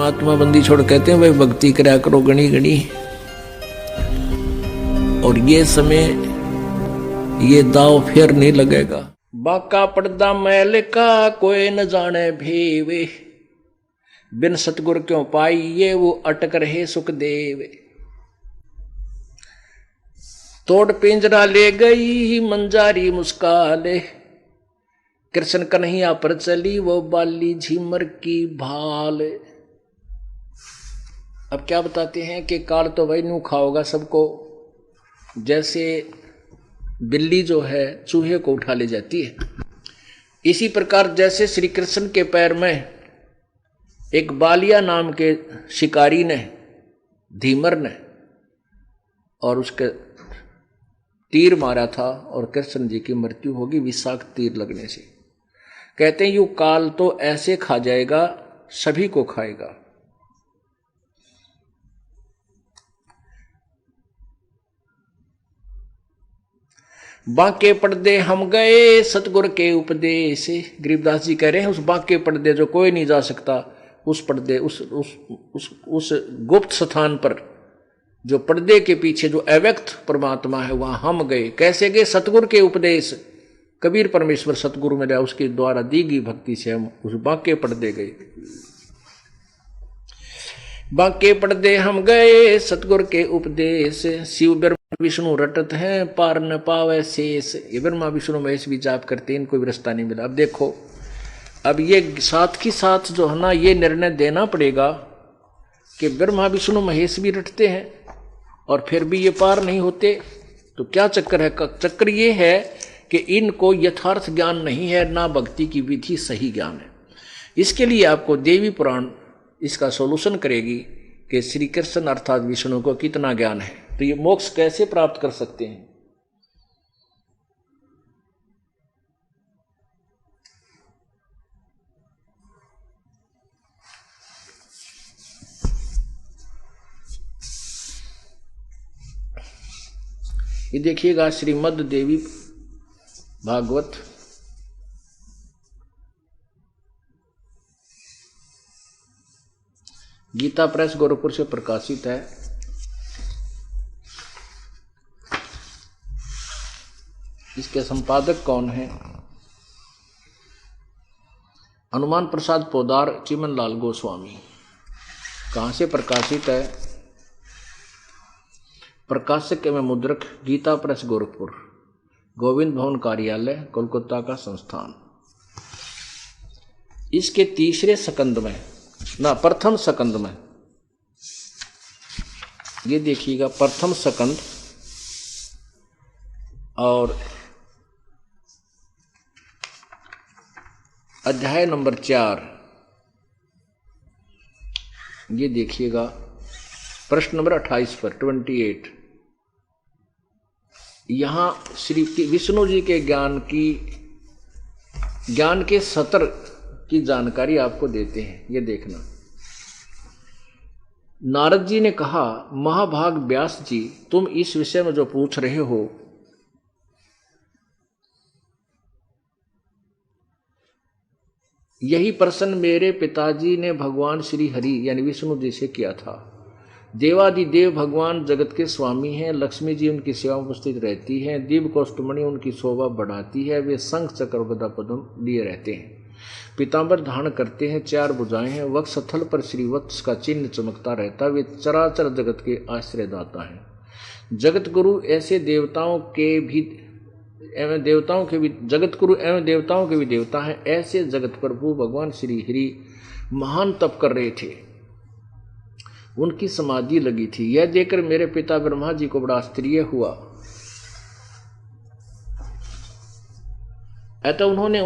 महात्मा बंदी छोड़ कहते हैं भाई भक्ति करा करो गणी गणी, और ये समय ये दाव फिर नहीं लगेगा। बाका पर्दा मैल का कोई न जाने भेवे, बिन सतगुर क्यों पाइये वो अटक रहे सुखदेव। तोड़ पिंजरा ले गई मंजारी मुस्काले, कृष्ण कन्हैया पर चली वो बाली झिमर की भाल। अब क्या बताते हैं कि काल तो वही नू खाओगा सबको, जैसे बिल्ली जो है चूहे को उठा ले जाती है, इसी प्रकार जैसे श्री कृष्ण के पैर में एक बालिया नाम के शिकारी ने, धीमर ने, और उसके तीर मारा था और कृष्ण जी की मृत्यु होगी विषाक्त तीर लगने से। कहते हैं यू काल तो ऐसे खा जाएगा, सभी को खाएगा। बांके पर्दे हम गए सतगुर के उपदेश। गरीबदास जी कह रहे हैं उस बांके पर्दे जो कोई नहीं जा सकता, उस पर्दे उस गुप्त स्थान पर जो पर्दे के पीछे जो अव्यक्त परमात्मा है वहां हम गए। कैसे गए? सतगुर के उपदेश। कबीर परमेश्वर सतगुरु मिला, उसके द्वारा दी गई भक्ति से हम उस बांके पर्दे गए। बांके पर्दे हम गए सतगुर के उपदेश, शिव ब्रह्मा विष्णु रटत हैं पार न पावे शेष। ये ब्रह्मा विष्णु महेश भी जाप करते, इनको भी रास्ता नहीं मिला। अब देखो, अब ये साथ ही साथ जो है ना, ये निर्णय देना पड़ेगा कि ब्रह्मा विष्णु महेश भी रटते हैं और फिर भी ये पार नहीं होते, तो क्या चक्कर है? चक्कर ये है कि इनको यथार्थ ज्ञान नहीं है, ना भक्ति की विधि सही ज्ञान है। इसके लिए आपको देवी पुराण इसका सॉल्यूशन करेगी कि श्री कृष्ण अर्थात विष्णु को कितना ज्ञान है, तो ये मोक्ष कैसे प्राप्त कर सकते हैं। ये देखिएगा श्रीमद् देवी भागवत गीता प्रेस गोरखपुर से प्रकाशित है। इसके संपादक कौन है? हनुमान प्रसाद पोदार, चिमन लाल गोस्वामी। कहाँ से प्रकाशित है? प्रकाशक एवं मुद्रक गीता प्रेस गोरखपुर, गोविंद भवन कार्यालय कोलकाता का संस्थान। इसके तीसरे सकंद में ना प्रथम सकंद में, ये देखिएगा प्रथम सकंद और अध्याय नंबर 4, ये देखिएगा प्रश्न नंबर 28 पर 28। यहां श्री विष्णु जी के ज्ञान के सतर की जानकारी आपको देते हैं। ये देखना, नारद जी ने कहा, महाभाग व्यास जी, तुम इस विषय में जो पूछ रहे हो, यही प्रश्न मेरे पिताजी ने भगवान श्री हरि यानी विष्णु जी से किया था। देवादिदेव भगवान जगत के स्वामी हैं, लक्ष्मी जी उनकी सेवा में उपस्थित रहती हैं, दिव्य कौष्टमणि उनकी शोभा बढ़ाती है, वे शंख चक्र गदा पद्म लिए रहते हैं, पीतांबर धारण करते हैं, 4 भुजाएं हैं, वक्षस्थल पर श्रीवत्स का चिन्ह चमकता रहता है, वे चराचर जगत के आश्रयदाता हैं। जगत गुरु ऐसे देवताओं के भी जगत गुरु एवं देवताओं के भी देवता हैं। ऐसे जगत प्रभु भगवान श्री हरि महान तप कर रहे थे, उनकी समाधि लगी थी। यह देखकर मेरे पिता ब्रह्मा जी को बड़ा आश्चर्य हुआ। अतः उन्होंने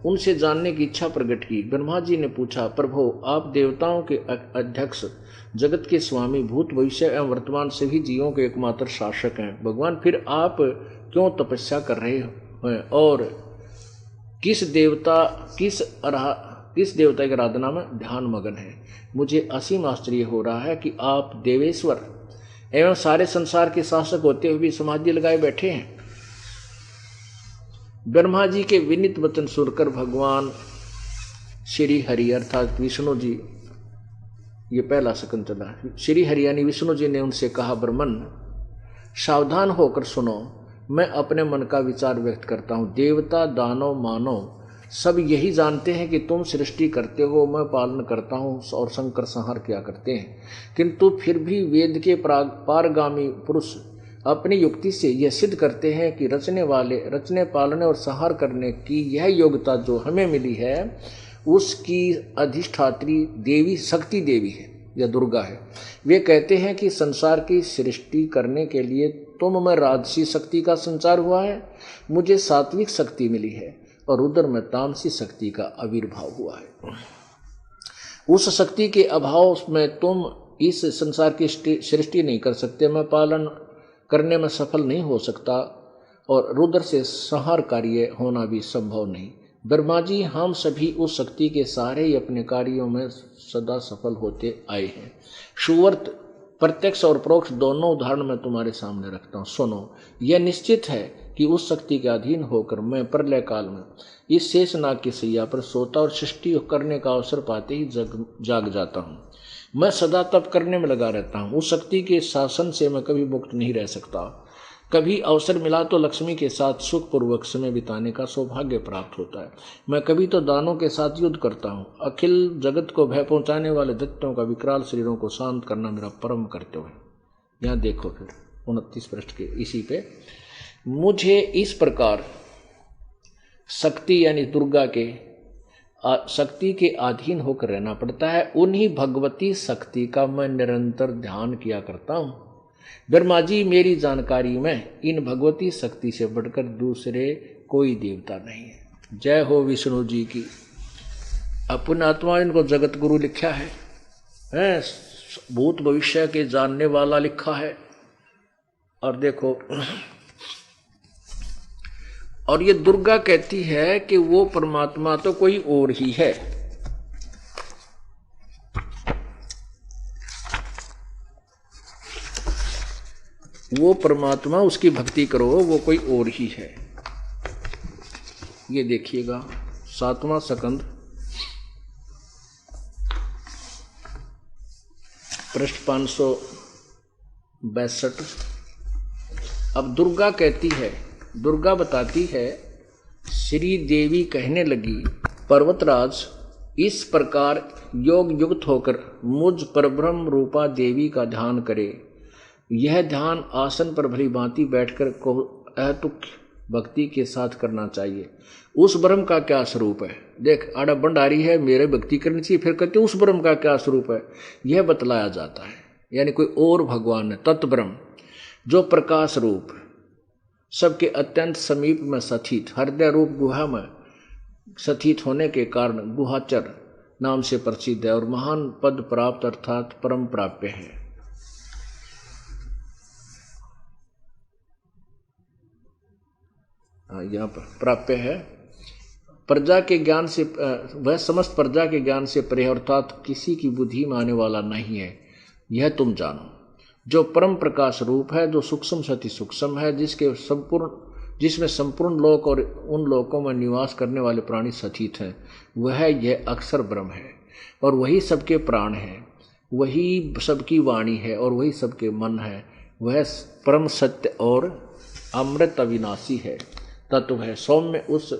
उनसे जानने की इच्छा प्रकट की। ब्रह्मा जी ने पूछा, प्रभु आप देवताओं के अध्यक्ष, जगत के स्वामी, भूत भविष्य एवं वर्तमान सभी जीवों के एकमात्र शासक हैं। भगवान फिर आप क्यों तपस्या कर रहे हैं और किस देवता की आराधना में ध्यान मगन है? मुझे असीम आश्चर्य हो रहा है कि आप देवेश्वर एवं सारे संसार के शासक होते हुए भी समाधि लगाए बैठे हैं। ब्रह्मा जी के विनीत वचन सुनकर भगवान श्री हरि अर्थात विष्णु जी ये पहला सकंद चला। श्री हरियाणी विष्णु जी ने उनसे कहा, ब्रह्मन सावधान होकर सुनो, मैं अपने मन का विचार व्यक्त करता हूँ। देवता, दानव, मानव सब यही जानते हैं कि तुम सृष्टि करते हो, मैं पालन करता हूँ और शंकर संहार किया करते हैं, किंतु फिर भी वेद के पारगामी पुरुष अपनी युक्ति से यह सिद्ध करते हैं कि रचने पालने और संहार करने की यह योग्यता जो हमें मिली है उसकी अधिष्ठात्री देवी शक्ति देवी है या दुर्गा है। वे कहते हैं कि संसार की सृष्टि करने के लिए तुम में राजसी शक्ति का संचार हुआ है, मुझे सात्विक शक्ति मिली है और उधर में तामसी शक्ति का आविर्भाव हुआ है। उस शक्ति के अभाव में तुम इस संसार की सृष्टि नहीं कर सकते, मैं पालन करने में सफल नहीं हो सकता और रुद्र से संहार कार्य होना भी संभव नहीं। ब्रह्मा जी, हम सभी उस शक्ति के सहारे ही अपने कार्यों में सदा सफल होते आए हैं। सुवर्त प्रत्यक्ष और परोक्ष दोनों उदाहरण मैं तुम्हारे सामने रखता हूँ, सुनो। यह निश्चित है कि उस शक्ति के अधीन होकर मैं प्रलय काल में इस शेषनाग की सैया पर सोता और सृष्टि करने का अवसर पाते ही जाग जाता हूँ। मैं सदा तप करने में लगा रहता हूँ। उस शक्ति के शासन से मैं कभी मुक्त नहीं रह सकता। कभी अवसर मिला तो लक्ष्मी के साथ सुखपूर्वक समय बिताने का सौभाग्य प्राप्त होता है। मैं कभी तो दानों के साथ युद्ध करता हूँ। अखिल जगत को भय पहुँचाने वाले दैत्यों का विकराल शरीरों को शांत करना मेरा परम कर्तव्य है। यहाँ देखो फिर 29 पृष्ठ के इसी पे, मुझे इस प्रकार शक्ति यानी दुर्गा के शक्ति के अधीन होकर रहना पड़ता है। उन्हीं भगवती शक्ति का मैं निरंतर ध्यान किया करता हूँ। ब्रह्मा जी, मेरी जानकारी में इन भगवती शक्ति से बढ़कर दूसरे कोई देवता नहीं है। जय हो विष्णु जी की। अपने आत्मा इनको जगत गुरु लिखा है, भूत भविष्य के जानने वाला लिखा है। और देखो, और ये दुर्गा कहती है कि वो परमात्मा तो कोई और ही है। वो परमात्मा, उसकी भक्ति करो, वो कोई और ही है। ये देखिएगा 7वां सकंद पृष्ठ 562। अब दुर्गा कहती है, दुर्गा बताती है, श्री देवी कहने लगी, पर्वतराज इस प्रकार योग युक्त होकर मुझ परब्रह्म रूपा देवी का ध्यान करे। यह ध्यान आसन पर भली भांति बैठकर को अतुक भक्ति के साथ करना चाहिए। उस ब्रह्म का क्या स्वरूप है? देख, आड़ा भंडारी है, मेरे भक्ति करनी चाहिए, फिर कहते उस ब्रह्म का क्या स्वरूप है, यह बतलाया जाता है। यानी कोई और भगवान है, तत्व ब्रह्म जो प्रकाश रूप सबके अत्यंत समीप में स्थित, हृदय रूप गुहा में स्थित होने के कारण गुहाचर नाम से प्रसिद्ध है और महान पद प्राप्त अर्थात परम प्राप्य है। यहाँ पर प्राप्य है। प्रजा के ज्ञान से, वह समस्त प्रजा के ज्ञान से परे अर्थात किसी की बुद्धि में आने वाला नहीं है, यह तुम जानो। जो परम प्रकाश रूप है, जो सूक्ष्म से अति सूक्ष्म है, जिसमें संपूर्ण लोक और उन लोकों में निवास करने वाले प्राणी स्थित हैं, वह यह अक्षर ब्रह्म है और वही सबके प्राण है, वही सबकी वाणी है और वही सबके मन है। वह परम सत्य और अमृत अविनाशी है, तत्व है। सौम्य उस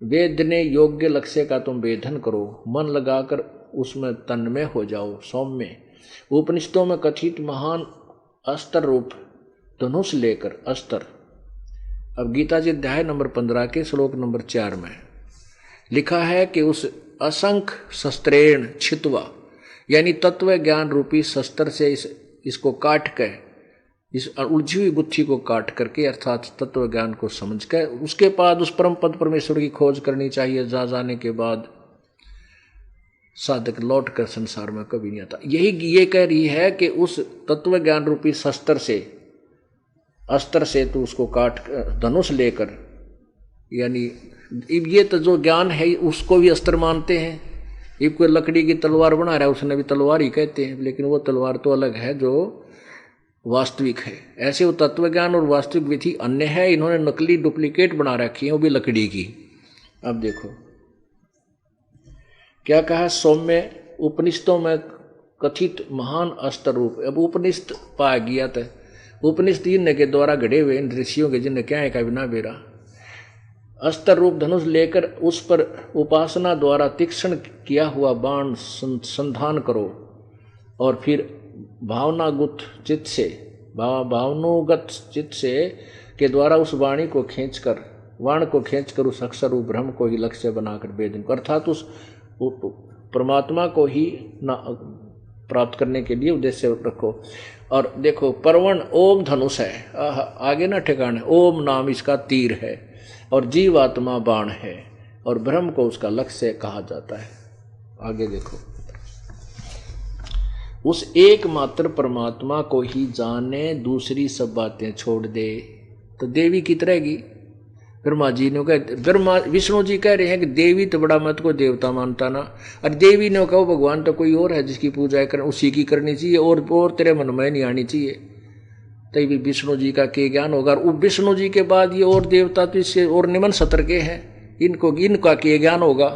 वेदने योग्य लक्ष्य का तुम वेधन करो, मन लगाकर उसमें तन्मय हो जाओ। सौम्य उपनिषदों में कथित महान अस्त्र रूप धनुष लेकर अस्त्र। अब गीता जी अध्याय नंबर 15 के श्लोक नंबर 4 में लिखा है कि उस असंख्य शस्त्रेण छित्वा, यानी तत्व ज्ञान रूपी शस्त्र से इसको काट के, इस उलझी हुई गुत्थी को काट करके अर्थात तत्व ज्ञान को समझ कर उसके बाद उस परम पद परमेश्वर की खोज करनी चाहिए। जा जाने के बाद साधक लौट कर संसार में कभी नहीं आता। यही ये कह रही है कि उस तत्व ज्ञान रूपी शस्त्र से, अस्त्र से तो उसको काट धनुष लेकर, यानी ये तो जो ज्ञान है उसको भी अस्त्र मानते हैं। ये कोई लकड़ी की तलवार बना रहा है, उसने भी तलवार ही कहते हैं, लेकिन वो तलवार तो अलग है जो वास्तविक है। ऐसे वो तत्व ज्ञान और वास्तविक विधि अन्य है। इन्होंने नकली डुप्लीकेट बना रखी है, वो भी लकड़ी की। अब देखो क्या कहा, सौम्य उपनिषदों में कथित महान अस्त्र रूप। अब उपनिषद पाया गया था, उपनिषद इन के द्वारा घड़े हुए इन ऋषियों के जिन्हें क्या है का बिना बेरा अस्त्र रूप धनुष लेकर उस पर उपासना द्वारा तीक्ष्ण किया हुआ बाण संधान करो और फिर भावनागत चित्त से के द्वारा उस वाणी को खींचकर उस अक्षर रूप ब्रह्म को ही लक्ष्य बनाकर वेदन को, अर्थात उस परमात्मा को ही प्राप्त करने के लिए उद्देश्य रखो। और देखो परवण ओम धनुष है, आगे ना ठिकाने, ओम नाम इसका तीर है और जीवात्मा बाण है और ब्रह्म को उसका लक्ष्य कहा जाता है। आगे देखो, उस एकमात्र परमात्मा को ही जाने, दूसरी सब बातें छोड़ दे। तो देवी की रहेगी। ब्रह्मा जी ने कहा, विष्णु जी कह रहे हैं कि देवी तो बड़ा मत को देवता मानता ना, और देवी ने कहा भगवान तो कोई और है जिसकी पूजा कर उसी की करनी चाहिए और तेरे मन में नहीं आनी चाहिए। तभी विष्णु जी का के ज्ञान होगा। और विष्णु जी के बाद ये और देवता तो इससे और निमन सतर के हैं, इनका के ज्ञान होगा।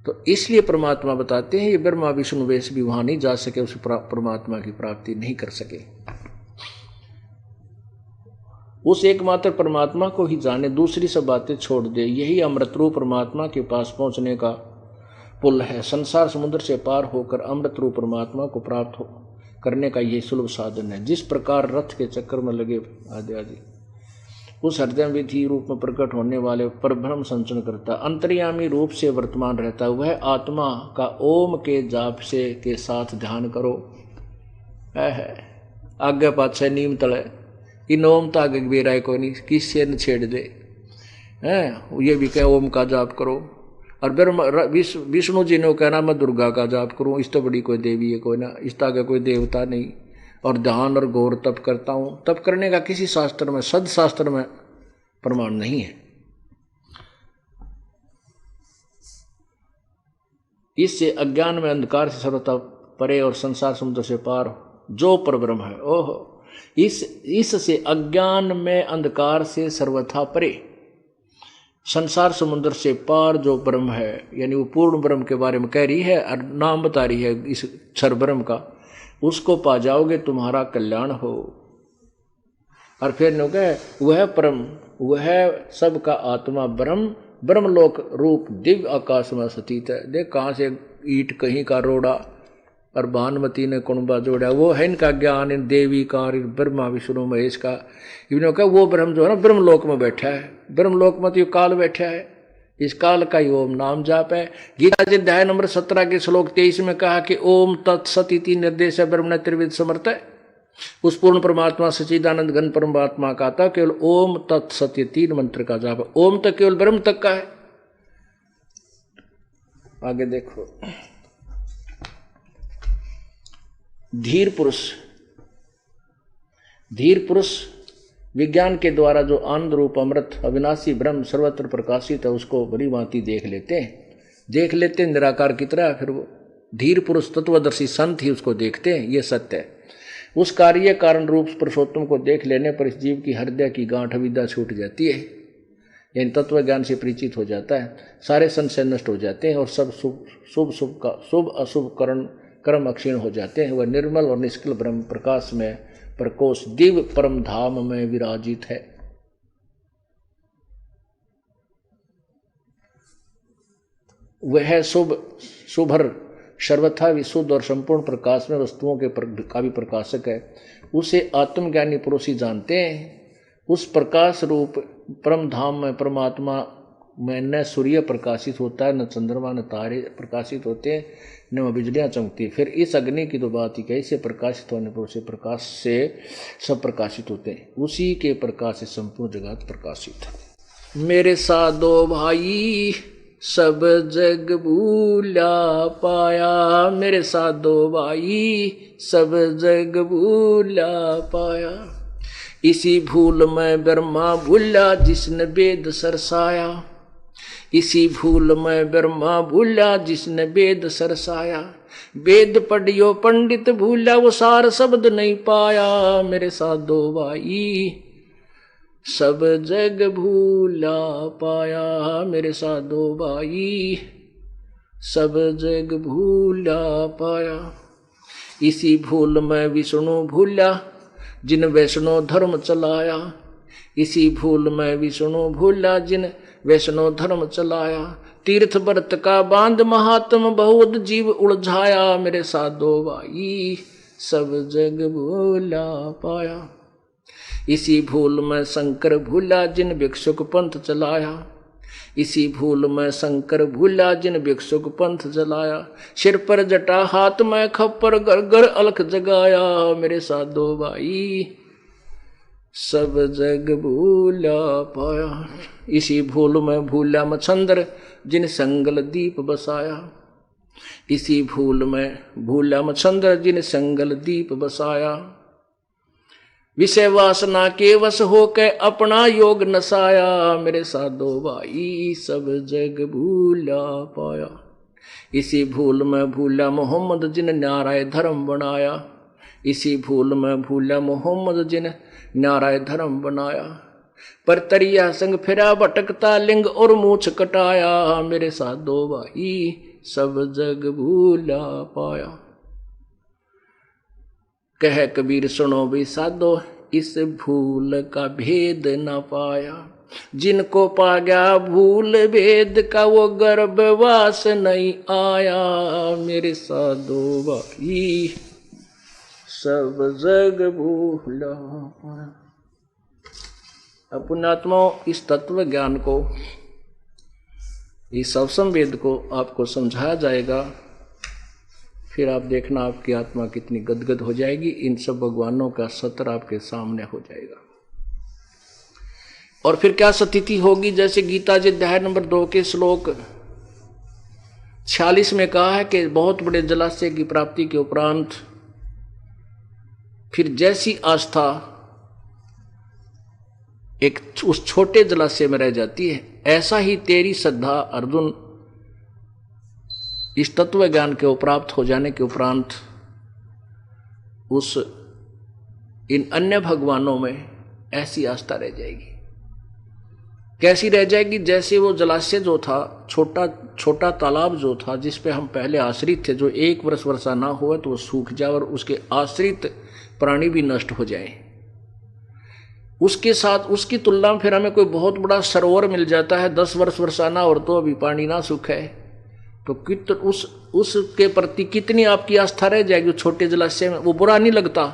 तो इसलिए परमात्मा बताते हैं ये ब्रह्मा विष्णु वेश भी वहां नहीं जा सके, उस परमात्मा की प्राप्ति नहीं कर सके। उस एकमात्र परमात्मा को ही जाने, दूसरी सब बातें छोड़ दे। यही अमृत रूप परमात्मा के पास पहुंचने का पुल है। संसार समुद्र से पार होकर अमृत रूप परमात्मा को प्राप्त करने का यही सुलभ साधन है। जिस प्रकार रथ के चक्कर में लगे आदि आदि उस हृदय विधि रूप में प्रकट होने वाले परब्रह्म संचरण करता, अंतर्यामी रूप से वर्तमान रहता, वह आत्मा का ओम के जाप से के साथ ध्यान करो। आगे पाछे नीम तले इन ओम तागे बेराय को नहीं, किससे न छेड़ दे हैं। ये भी कहे ओम का जाप करो। और विष्णु जी ने कहना मैं दुर्गा का जाप करूं, इस तो बड़ी कोई देवी है कोई ना, इस तागे कोई देवता नहीं। और ध्यान और गौर तप करता हूं, तप करने का किसी शास्त्र में, सद शास्त्र में प्रमाण नहीं है। इससे अज्ञान में अंधकार से सर्वथा परे और संसार समुद्र से पार जो परब्रह्म है, ओहो, इससे अज्ञान में अंधकार से सर्वथा परे, संसार समुद्र से पार जो ब्रह्म है, यानी वो पूर्ण ब्रह्म के बारे में कह रही है और नाम बता रही है इस क्षर ब्रह्म का, उसको पा जाओगे तुम्हारा कल्याण हो। और फिर नो कहे वह परम, वह सबका आत्मा ब्रह्म, ब्रह्मलोक रूप दिव्य आकाश में स्थित है। देख कहाँ से ईट कहीं का रोड़ा और भानुमती ने कुणबा जोड़ा, वो है इनका ज्ञान, इन देवी का, ब्रह्मा विष्णु महेश का। इन्होंने कहा वो ब्रह्म जो है ना ब्रह्मलोक में बैठा है, ब्रह्मलोक में तो ये काल बैठा है, इस काल का ही ओम नाम जाप है। गीता जी अध्याय नंबर 17 के श्लोक 23 में कहा कि ओम तत्सत इति निर्देश ब्रह्म त्रिविध समर्थ है। उस पूर्ण परमात्मा सच्चिदानंद घन परमात्मा का था केवल ओम तत्सत, 3 मंत्र का जाप। ओम तो केवल ब्रह्म तक का है। आगे देखो, धीर पुरुष विज्ञान के द्वारा जो आनंद रूप अमृत अविनाशी ब्रह्म सर्वत्र प्रकाशित है उसको बड़ी भांति देख लेते निराकार की तरह। फिर वो धीर पुरुष तत्वदर्शी संत ही उसको देखते हैं, ये सत्य है। उस कार्य कारण रूप पुरुषोत्तम को देख लेने पर इस जीव की हृदय की गांठ अविद्या छूट जाती है, यानी तत्व ज्ञान से परिचित हो जाता है, सारे संशय नष्ट हो जाते हैं और सब शुभ अशुभ कर्म अक्षीण हो जाते हैं। वह निर्मल और निष्कल ब्रह्म प्रकाश में प्रकोश दिव्य परम धाम में विराजित है। वह शुभर सर्वथा विशुद्ध और संपूर्ण प्रकाश में वस्तुओं के का भी प्रकाशक है। उसे आत्मज्ञानी पुरुष ही जानते हैं। उस प्रकाश रूप परम धाम में परमात्मा में न सूर्य प्रकाशित होता है, न चंद्रमा, न तारे प्रकाशित होते हैं, न बिजलियां चमकती। फिर इस अग्नि की तो बात ही कैसे प्रकाशित होने पर उसे प्रकाश से सब प्रकाशित होते हैं। उसी के प्रकाश से संपूर्ण जगत प्रकाशित है। मेरे साधो भाई सब जग भूला पाया, मेरे साधो भाई सब जग भूला पाया। इसी भूल में ब्रह्मा भूला जिसने वेद सरसाया, इसी भूल में ब्रह्मा भूला जिसने वेद सरसाया। वेद पढ़ियो पंडित भूला वो सार शब्द नहीं पाया। मेरे साधो भाई सब जग भूला पाया, मेरे साधो भाई सब जग भूला पाया। इसी भूल में विष्णु भूला जिन वैष्णो धर्म चलाया। इसी भूल में विष्णु भूला जिन वैष्णो धर्म चलाया। तीर्थ व्रत का बांध महात्म बहुत जीव उलझाया। मेरे साधो भाई सब जग भूला पाया। इसी भूल में शंकर भूला जिन भिक्षुक पंथ चलाया। इसी भूल में शंकर भूला जिन भिक्षुक पंथ चलाया। सिर पर जटा हाथ में खप्पर घर घर अलख जगाया। मेरे साधो भाई सब जग भूला पाया। इसी भूल में भूला मच्छंदर जिन संगल दीप बसाया। इसी भूल में भूला मच्छंदर जिन संगल दीप बसाया। विषय वासना के वश होकर अपना योग नसाया। मेरे साधो भाई सब जग भूला पाया। इसी भूल में भूला मोहम्मद जिन न्यारा धर्म बनाया। इसी भूल में भूला मोहम्मद जिन न्यारा धर्म बनाया। पर तरिया संग फिरा भटकता लिंग और मूछ कटाया। मेरे साधो भाई सब जग भूला पाया। कह कबीर सुनो भी साधो इस भूल का भेद न पाया। जिनको पा गया भूल भेद का वो गर्भवास नहीं आया। मेरे साधो भाई सब जग भूला पाया। पुण्यात्माओं इस तत्व ज्ञान को इस सवसम वेद को आपको समझाया जाएगा। फिर आप देखना आपकी आत्मा कितनी गदगद हो जाएगी। इन सब भगवानों का सत्र आपके सामने हो जाएगा। और फिर क्या स्थिति होगी, जैसे गीता जी अध्याय नंबर 2 के श्लोक 46 में कहा है कि बहुत बड़े जलाशय की प्राप्ति के उपरांत फिर जैसी आस्था एक उस छोटे जलाशय में रह जाती है, ऐसा ही तेरी श्रद्धा अर्जुन इस तत्व ज्ञान के प्राप्त हो जाने के उपरांत उस इन अन्य भगवानों में ऐसी आस्था रह जाएगी। कैसी रह जाएगी? जैसे वो जलाशय जो था, छोटा तालाब जो था जिस पे हम पहले आश्रित थे, जो 1 वर्ष वर्षा ना हुआ तो वो सूख जाए और उसके आश्रित प्राणी भी नष्ट हो जाए। उसके साथ उसकी तुलना में फिर हमें कोई बहुत बड़ा सरोवर मिल जाता है, 10 वर्ष वर्षा ना और तो अभी पानी ना सूखे, तो उसके प्रति कितनी आपकी आस्था रह जाएगी। छोटे जलाशय में वो बुरा नहीं लगता,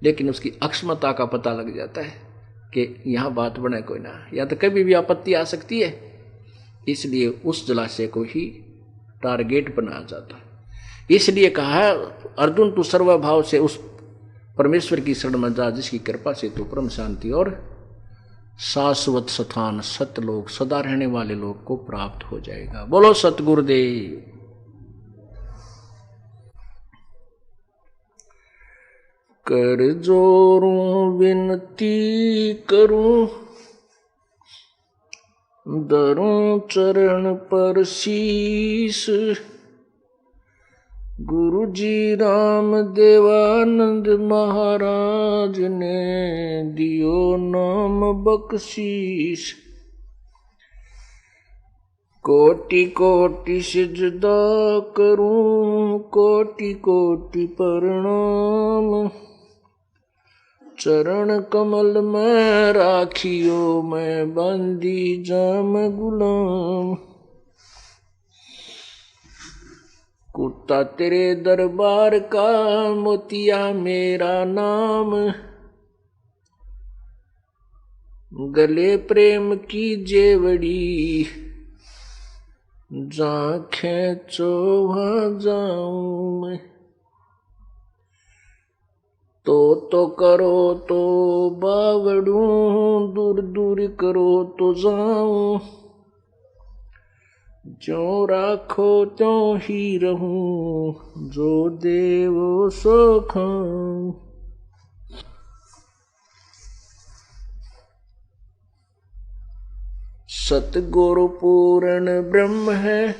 लेकिन उसकी अक्षमता का पता लग जाता है कि यहाँ बात बने कोई ना, या तो कभी भी आपत्ति आ सकती है। इसलिए उस जलाशय को ही टारगेट बनाया जाता है। इसलिए कहा है अर्जुन तू सर्वभाव से उस परमेश्वर की शरण में जा जिसकी कृपा से तू परम शांति और शाश्वत स्थान सतलोक सदा रहने वाले लोग को प्राप्त हो जाएगा। बोलो सतगुरुदेव। कर जोरूं विनती करूं दरूं चरण पर शीश। गुरु जी राम देवानंद महाराज ने दियो नाम बख्शीश। कोटि कोटि सिजदा करूं कोटि कोटि प्रणाम। चरण कमल में राखियो मैं बंदी जाम गुलाम। कुत्ता तेरे दरबार का मोतिया मेरा नाम। गले प्रेम की जेवड़ी जहाँ खेचो वहाँ जाऊं मैं। तो करो तो बावड़ू दूर दूर करो तो जाऊं। जो राखो त्यों ही रहूं जो देवो सो खाऊं। सतगुरु पूर्ण ब्रह्म है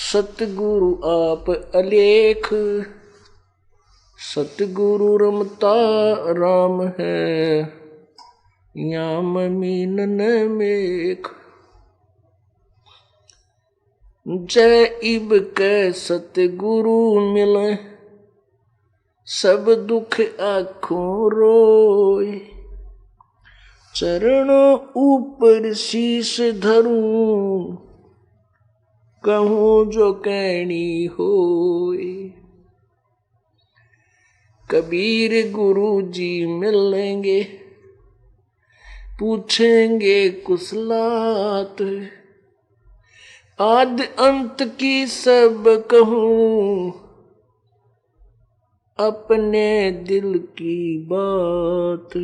सतगुरु आप अलेख। सतगुरु रमता राम है याम मीन न मेख। जय इब के सतगुरु मिले, सब दुख आँखों रोए। चरणों ऊपर शीश धरूं, कहूँ जो कहनी होए। कबीर गुरु जी मिलेंगे, पूछेंगे कुशलात, आदि अंत की सब कहूँ, अपने दिल की बात।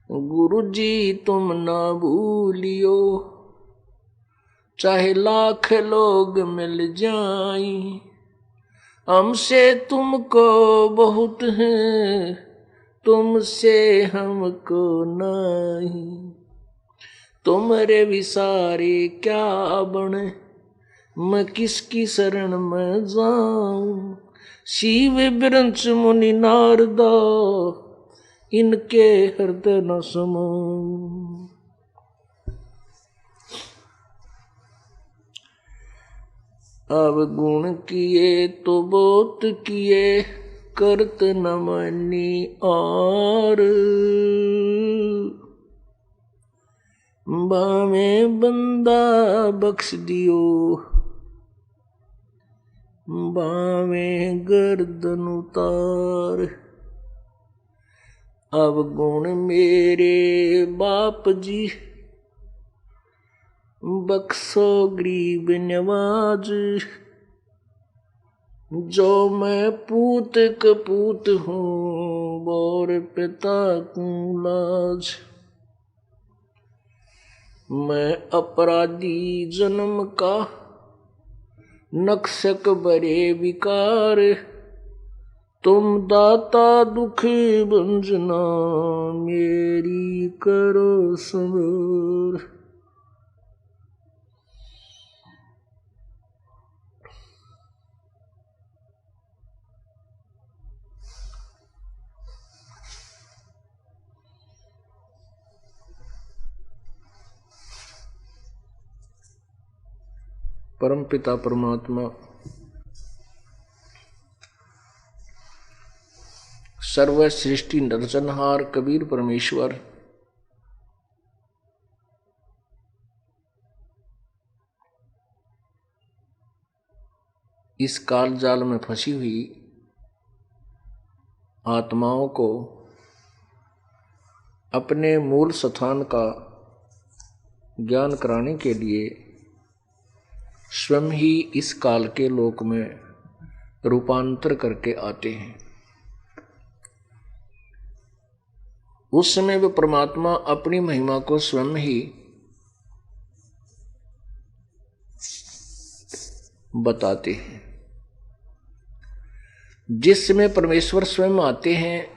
गुरु जी तुम ना भूलियो, चाहे लाख लोग मिल जाएं, हमसे तुमको बहुत है, तुमसे हमको नहीं। तुम्हारे विसारे क्या बने, मैं किसकी शरण में जाऊं। शिव बिरंच मुनि नारदा, इनके हृदय न समाऊं। अब गुण किए तो बहुत किए, करत न मानी और। बामे बंदा बख्श दियो, बामे गर्दन उतार। अब गुण मेरे बाप जी, बख्शो गरीब नवाज। जो मैं पूत कपूत हूँ, बोर पिता को लाज। मैं अपराधी जन्म का, नक्शक बरे विकार। तुम दाता दुख भंजना, मेरी करो संवर। परमपिता परमात्मा सर्व सृष्टि नरसंहार कबीर परमेश्वर इस काल जाल में फंसी हुई आत्माओं को अपने मूल स्थान का ज्ञान कराने के लिए स्वयं ही इस काल के लोक में रूपांतर करके आते हैं। उस समय वे परमात्मा अपनी महिमा को स्वयं ही बताते हैं। जिस समय परमेश्वर स्वयं आते हैं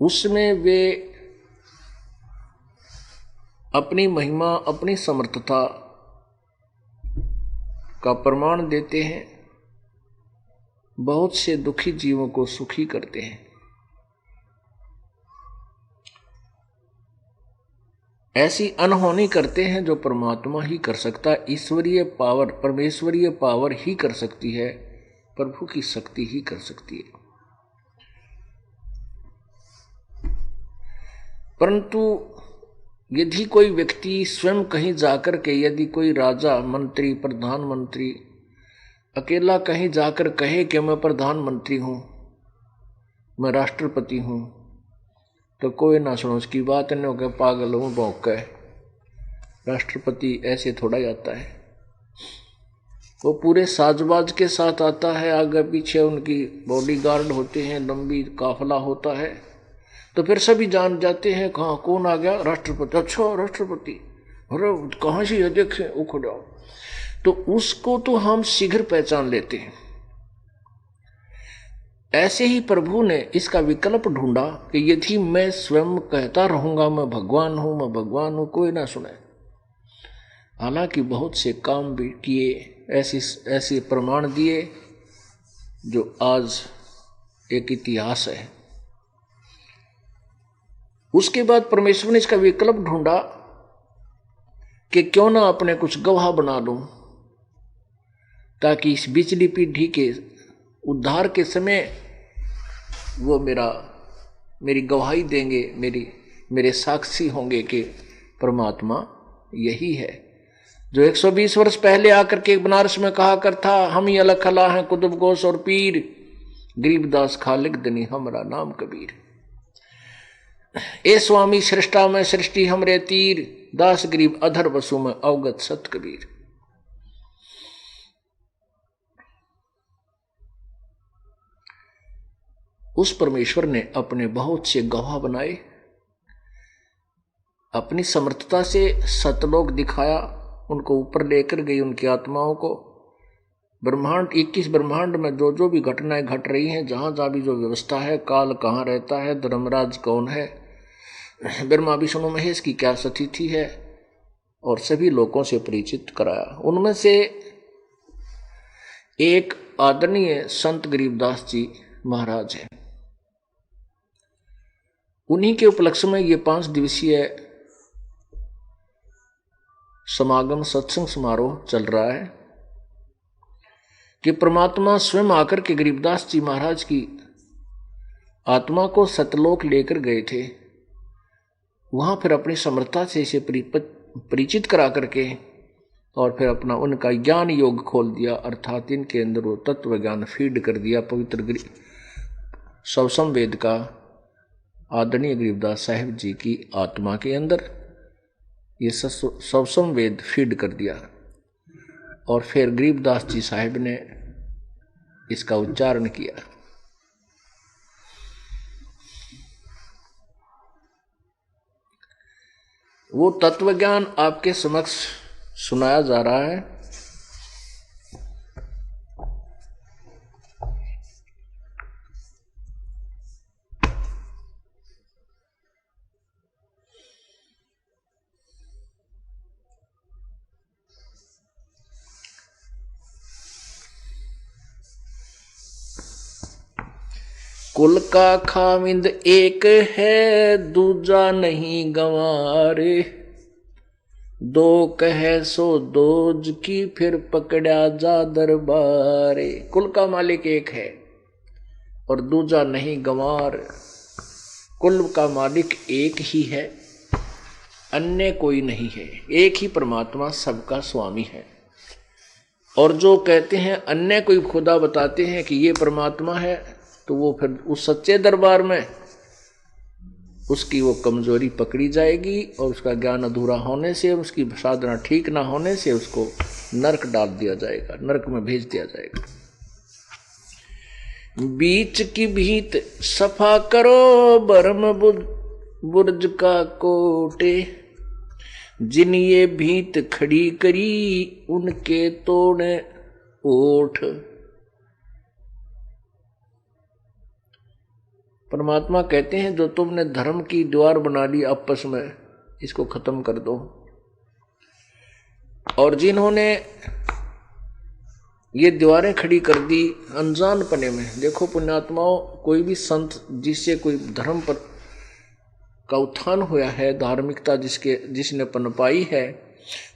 उसमें वे अपनी महिमा अपनी समर्थता का प्रमाण देते हैं, बहुत से दुखी जीवों को सुखी करते हैं। ऐसी अनहोनी करते हैं जो परमात्मा ही कर सकता है। ईश्वरीय पावर परमेश्वरीय पावर ही कर सकती है, प्रभु की शक्ति ही कर सकती है। परंतु यदि कोई व्यक्ति स्वयं कहीं जाकर के, यदि कोई राजा मंत्री प्रधानमंत्री अकेला कहीं जाकर कहे कि मैं प्रधानमंत्री हूं, मैं राष्ट्रपति हूं, तो कोई ना सुनो उसकी बात, नहीं होकर पागल हूं भौंक है। राष्ट्रपति ऐसे थोड़ा ही आता है, वो पूरे साजबाज के साथ आता है। आगे पीछे उनकी बॉडीगार्ड होते हैं, लंबी काफिला होता है, तो फिर सभी जान जाते हैं कहाँ कौन आ गया, राष्ट्रपति। अच्छा राष्ट्रपति, अरे कहाँ से ये देखे उखड़ जाओ, तो उसको तो हम शीघ्र पहचान लेते हैं। ऐसे ही प्रभु ने इसका विकल्प ढूंढा कि यदि मैं स्वयं कहता रहूंगा मैं भगवान हूं, मैं भगवान हूं, कोई ना सुने। हालांकि बहुत से काम भी किए, ऐसे प्रमाण दिए जो आज एक इतिहास है। उसके बाद परमेश्वर ने इसका विकल्प ढूंढा कि क्यों ना अपने कुछ गवाह बना लूं, ताकि इस बिचली पीढ़ी के उद्धार के समय वो मेरी गवाही देंगे, मेरे साक्षी होंगे कि परमात्मा यही है जो 120 वर्ष पहले आकर के बनारस में कहा करता, हम ही अलग खला हैं कुतुब गोस और पीर, गरीबदास खालिक दनी हमरा नाम कबीर। ए स्वामी सृष्टा में सृष्टि हमरे तीर, दास गरीब अधर वसु में अवगत सत कबीर। उस परमेश्वर ने अपने बहुत से गवाह बनाए, अपनी समर्थता से सतलोक दिखाया, उनको ऊपर लेकर गई उनकी आत्माओं को। ब्रह्मांड 21 ब्रह्मांड में जो जो भी घटनाएं घट रही हैं, जहां जहां भी जो व्यवस्था है, काल कहाँ रहता है, धर्मराज कौन है, ब्रह्मा विष्णु महेश की क्या स्थिति है, और सभी लोगों से परिचित कराया। उनमें से एक आदरणीय संत गरीबदास जी महाराज है। उन्हीं के उपलक्ष्य में ये 5 दिवसीय समागम सत्संग समारोह चल रहा है कि परमात्मा स्वयं आकर के गरीबदास जी महाराज की आत्मा को सतलोक लेकर गए थे। वहां फिर अपनी समर्थता से इसे परिचित करा करके और फिर अपना उनका ज्ञान योग खोल दिया, अर्थात इनके अंदर वो तत्व ज्ञान फीड कर दिया। पवित्र सवसम वेद का आदरणीय गरीबदास साहिब जी की आत्मा के अंदर ये सवसम वेद फीड कर दिया, और फिर गरीबदास जी साहिब ने इसका उच्चारण किया। वो तत्व ज्ञान आपके समक्ष सुनाया जा रहा है। कुल का खामिंद एक है, दूजा नहीं गंवारे, दो कहे सो दोज की, फिर पकड़ा जा दरबारे। कुल का मालिक एक है और दूजा नहीं गंवार। कुल का मालिक एक ही है, अन्य कोई नहीं है। एक ही परमात्मा सबका स्वामी है। और जो कहते हैं अन्य कोई खुदा बताते हैं कि ये परमात्मा है, तो वो फिर उस सच्चे दरबार में उसकी वो कमजोरी पकड़ी जाएगी, और उसका ज्ञान अधूरा होने से, उसकी साधना ठीक ना होने से उसको नरक डाल दिया जाएगा, नरक में भेज दिया जाएगा। बीच की भीत सफा करो, ब्रह्म बुर्ज का कोटे, जिन ये भीत खड़ी करी, उनके तोड़े ओठ। परमात्मा कहते हैं जो तुमने धर्म की दीवार बना ली आपस में, इसको खत्म कर दो। और जिन्होंने ये दीवारें खड़ी कर दी अनजानपने में, देखो पुण्यात्माओं, कोई भी संत जिससे कोई धर्म पर का उत्थान हुआ है, धार्मिकता जिसने पनपाई है,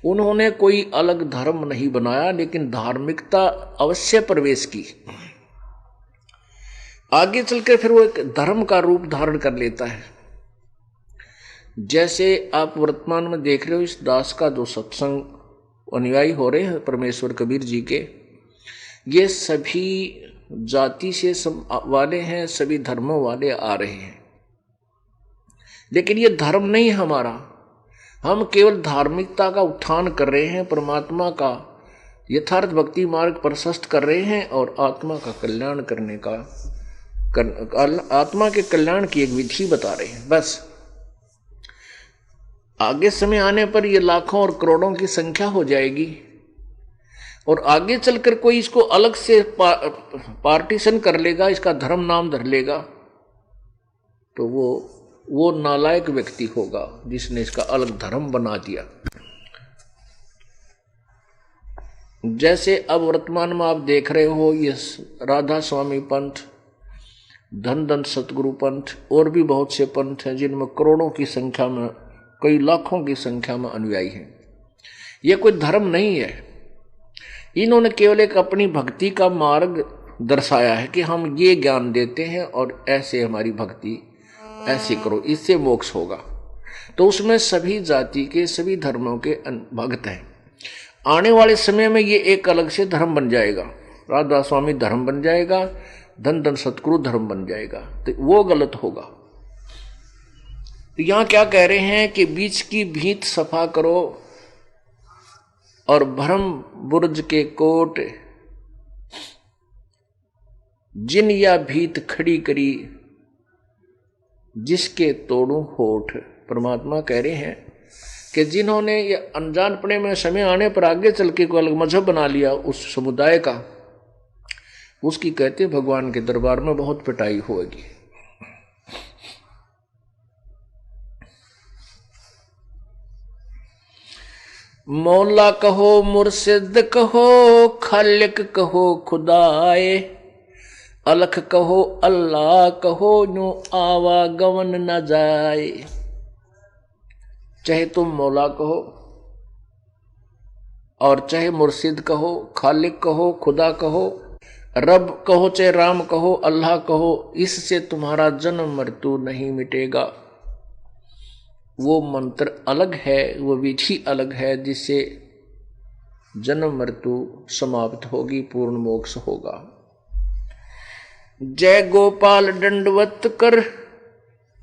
उन्होंने कोई अलग धर्म नहीं बनाया, लेकिन धार्मिकता अवश्य प्रवेश की। आगे चलकर फिर वो एक धर्म का रूप धारण कर लेता है। जैसे आप वर्तमान में देख रहे हो, इस दास का जो सत्संग अनुयायी हो रहे हैं परमेश्वर कबीर जी के, ये सभी जाति से वाले हैं, सभी धर्मों वाले आ रहे हैं। लेकिन ये धर्म नहीं हमारा, हम केवल धार्मिकता का उत्थान कर रहे हैं, परमात्मा का यथार्थ भक्ति मार्ग प्रशस्त कर रहे हैं, और आत्मा का कल्याण करने का, आत्मा के कल्याण की एक विधि बता रहे हैं। बस आगे समय आने पर ये लाखों और करोड़ों की संख्या हो जाएगी, और आगे चलकर कोई इसको अलग से पार्टीशन कर लेगा, इसका धर्म नाम धर लेगा, तो वो नालायक व्यक्ति होगा जिसने इसका अलग धर्म बना दिया। जैसे अब वर्तमान में आप देख रहे हो, ये राधा स्वामी पंथ, धन धन सतगुरु पंथ, और भी बहुत से पंथ हैं जिनमें करोड़ों की संख्या में, कई लाखों की संख्या में अनुयायी हैं। ये कोई धर्म नहीं है। इन्होंने केवल एक अपनी भक्ति का मार्ग दर्शाया है कि हम ये ज्ञान देते हैं और ऐसे हमारी भक्ति ऐसे करो, इससे मोक्ष होगा। तो उसमें सभी जाति के सभी धर्मों के भक्त हैं। आने वाले समय में ये एक अलग से धर्म बन जाएगा, राधा स्वामी धर्म बन जाएगा, धन धन सतगुरु धर्म बन जाएगा, तो वो गलत होगा। तो यहां क्या कह रहे हैं कि बीच की भीत सफा करो और भ्रम बुर्ज के कोट, जिन या भीत खड़ी करी जिसके तोड़ू होठ। परमात्मा कह रहे हैं कि जिन्होंने ये अनजानपने में समय आने पर आगे चल के कोई अलग मजहब बना लिया उस समुदाय का, उसकी कहते भगवान के दरबार में बहुत पिटाई होगी। मौला कहो, मुर्शिद कहो, खालिक कहो, खुदाए, अलख कहो, अल्लाह कहो, नो आवागमन न जाए। चाहे तुम मौला कहो और चाहे मुर्शिद कहो, खालिक कहो, खुदा कहो, रब कहो, चाहे राम कहो, अल्लाह कहो, इससे तुम्हारा जन्म मृत्यु नहीं मिटेगा। वो मंत्र अलग है, वो विधि अलग है, जिससे जन्म मृत्यु समाप्त होगी, पूर्ण मोक्ष होगा। जय गोपाल दंडवत कर,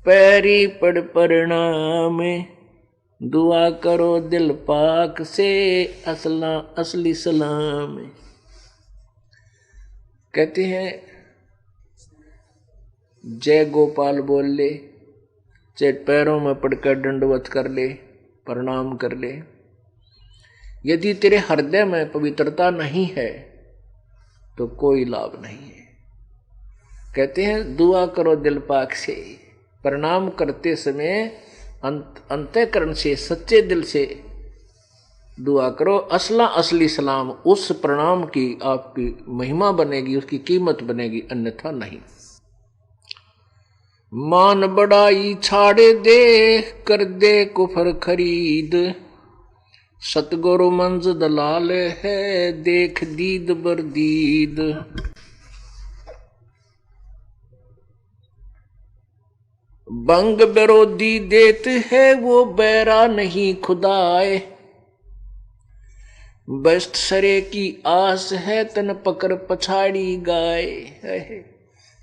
पैरी पड़ प्रणाम, दुआ करो दिल पाक से, असली सलाम। कहते हैं जय गोपाल बोल ले, चाहे पैरों में पड़कर दंडवत कर ले, प्रणाम कर ले। यदि तेरे हृदय में पवित्रता नहीं है तो कोई लाभ नहीं है। कहते हैं दुआ करो दिल पाक से, प्रणाम करते समय अंतःकरण से, सच्चे दिल से दुआ करो। असली सलाम, उस प्रणाम की आपकी महिमा बनेगी, उसकी कीमत बनेगी, अन्यथा नहीं। मान बड़ाई छाड़े दे, कर दे कुफर खरीद, सतगुरु मंज दलाल है, देख दीद बरदीद। बंग विरोधी देत है, वो बैरा नहीं खुदाए, बस्त सरे की आस है, तन पकड़ पछाड़ी गाय।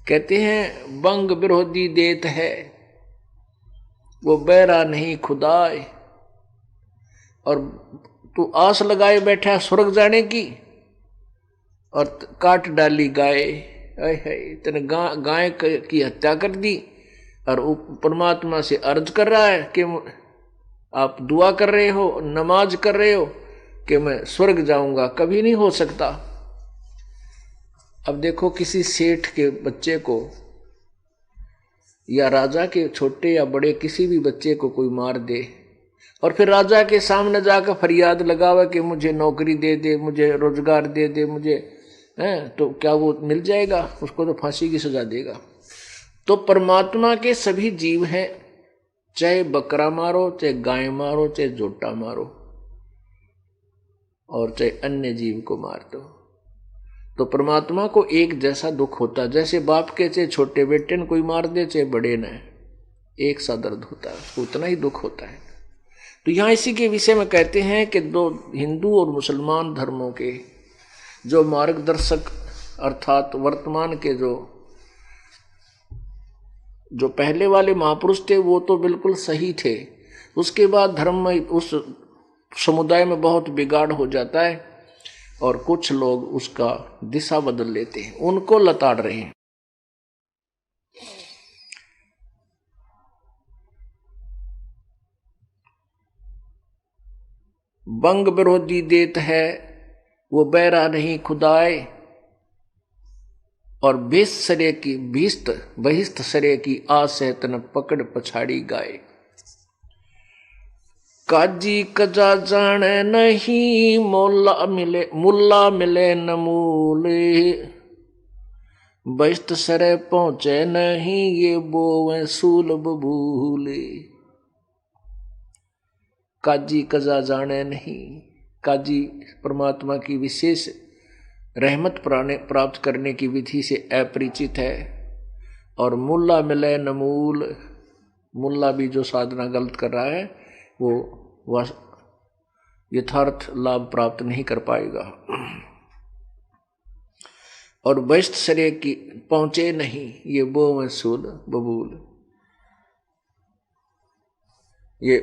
कहते हैं बंग विरोधी देत है, वो बैरा नहीं खुदाए, और तू आस लगाए बैठा स्वर्ग जाने की और काट डाली गाय। तने गाय की हत्या कर दी और परमात्मा से अर्ज कर रहा है कि आप दुआ कर रहे हो, नमाज कर रहे हो कि मैं स्वर्ग जाऊंगा। कभी नहीं हो सकता। अब देखो किसी सेठ के बच्चे को या राजा के छोटे या बड़े किसी भी बच्चे को कोई मार दे और फिर राजा के सामने जाकर फरियाद लगावे कि मुझे नौकरी दे दे, मुझे रोजगार दे दे, मुझे तो क्या वो मिल जाएगा? उसको तो फांसी की सजा देगा। तो परमात्मा के सभी जीव हैं, चाहे बकरा मारो, चाहे गाय मारो, चाहे जोटा मारो और चाहे अन्य जीव को मार दो, तो परमात्मा को एक जैसा दुख होता है। जैसे बाप के चाहे छोटे बेटे ने कोई मार दे, चाहे बड़े ने, एक सा दर्द होता है, उतना ही दुख होता है। तो यहां इसी के विषय में कहते हैं कि दो हिंदू और मुसलमान धर्मों के जो मार्गदर्शक अर्थात वर्तमान के जो पहले वाले महापुरुष थे वो तो बिल्कुल सही थे। उसके बाद धर्म में उस समुदाय में बहुत बिगाड़ हो जाता है और कुछ लोग उसका दिशा बदल लेते हैं, उनको लताड़ रहे हैं। बंग विरोधी देत है, वो बैरा नहीं खुदाए, और बहिस्त सरे की आस है, तन पकड़ पछाड़ी गाय। काजी कजा जाने नहीं, मुल्ला मिले न मूले, बहिस्त सरे पहुंचे नहीं, ये बोवे सूल बबूले। काजी कजा जाने नहीं, काजी परमात्मा की विशेष रहमत प्राप्त करने की विधि से अपरिचित है। और मुल्ला मिले न मूल, मुल्ला भी जो साधना गलत कर रहा है वो यथार्थ लाभ प्राप्त नहीं कर पाएगा। और बहिष्ठ शरीर की पहुंचे नहीं, ये बो महसूल बबूल, ये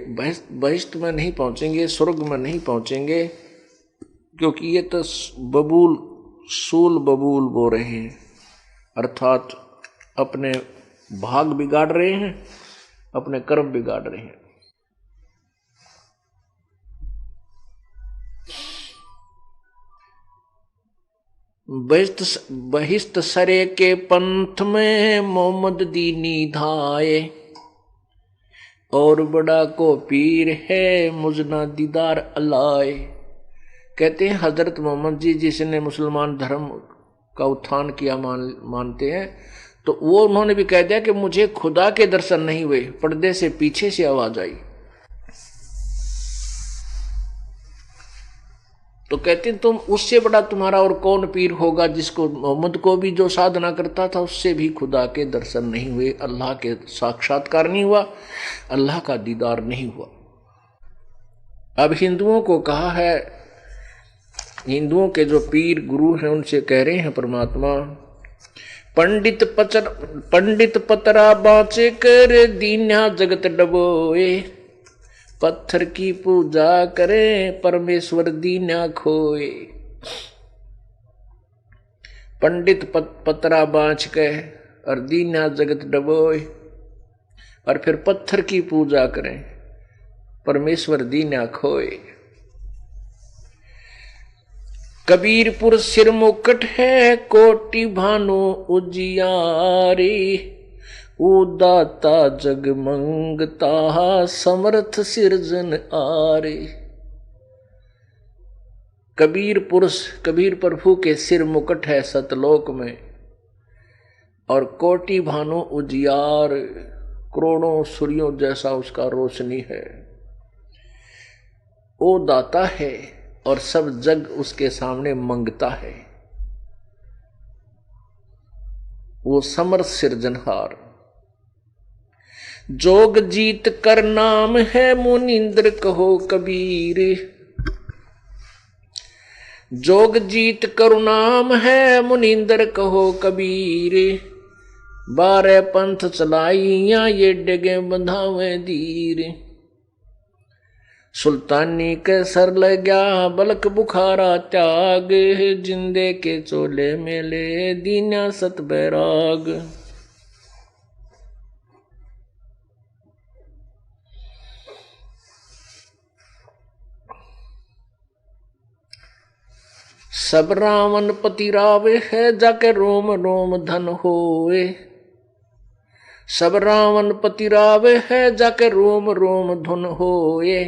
बहिष्ठ में नहीं पहुंचेंगे, स्वर्ग में नहीं पहुंचेंगे, क्योंकि ये तो बबूल सूल बबूल बो रहे हैं, अर्थात अपने भाग बिगाड़ रहे हैं, अपने कर्म बिगाड़ रहे हैं। बहिष्ठ सरे के पंथ में मोहम्मद दीनी धाये, और बड़ा को पीर है मुजना दीदार अलाए। कहते हैं हजरत मोहम्मद जी जिसने मुसलमान धर्म का उत्थान किया मानते हैं, तो वो उन्होंने भी कह दिया कि मुझे खुदा के दर्शन नहीं हुए। पर्दे से पीछे से आवाज आई, तो कहते हैं तुम उससे बड़ा तुम्हारा और कौन पीर होगा, जिसको मोहम्मद को भी जो साधना करता था उससे भी खुदा के दर्शन नहीं हुए, अल्लाह के साक्षात्कार नहीं हुआ, अल्लाह का दीदार नहीं हुआ। अब हिंदुओं को कहा है, हिंदुओं के जो पीर गुरु हैं उनसे कह रहे हैं परमात्मा, पंडित पतरा बाँचे कर दीन्या जगत डबोए, पत्थर की पूजा करें परमेश्वर दीन्या खोए। पंडित पतरा बाँच के और दीन्या जगत डबोए, और फिर पत्थर की पूजा करें परमेश्वर दीन्या खोए। कबीरपुर सिर मुकट है कोटि भानु उजियारी, उदाता जग मंगता समर्थ सिरजन आरे। कबीर प्रभु के सिर मुकट है सतलोक में, और कोटि भानु उजियार, करोड़ों सूर्यों जैसा उसका रोशनी है। वो दाता है और सब जग उसके सामने मंगता है, वो समर्थ सिरजनहार। जोग जीत कर नाम है मुनिंद्र कहो कबीर, जोग जीत कर नाम है मुनिंद्र कहो कबीर। 12 पंथ चलाइया ये डगे बंधावे दीर, सुल्तानी के सर लग्या बलक बुखारा त्याग, जिंदे के चोले मेले दीन्या सत बैराग। सब रावण पति रावे है जाके रोम रोम धन होए, सब रावण पति रावे है जाके रोम रोम धन होए।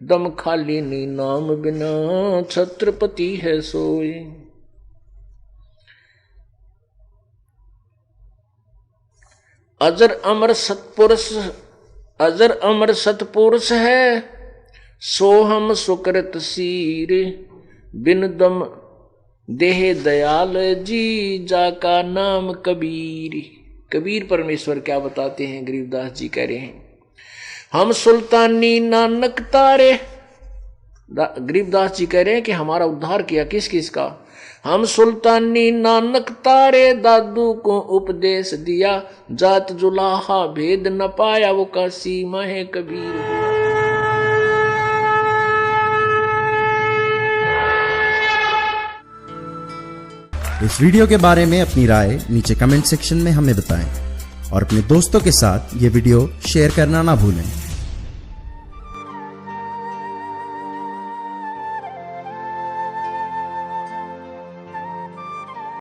दम खाली नी नाम बिना छत्रपति है सोए। अजर अमर सतपुरुष, अजर अमर सतपुरुष है सोहम सुकृत सीर, बिन दम देह दयाल जी जाका नाम कबीर। कबीर परमेश्वर क्या बताते हैं, गरीबदास जी कह रहे हैं, हम सुल्तानी नानक तारे। गरीबदास जी कह रहे हैं कि हमारा उद्धार किया किस किस का, हम सुल्तानी नानक तारे, दादू को उपदेश दिया, जात जुलाहा भेद न पाया, वो का सीमा है कबीर। इस वीडियो के बारे में अपनी राय नीचे कमेंट सेक्शन में हमें बताएं और अपने दोस्तों के साथ ये वीडियो शेयर करना ना भूलें।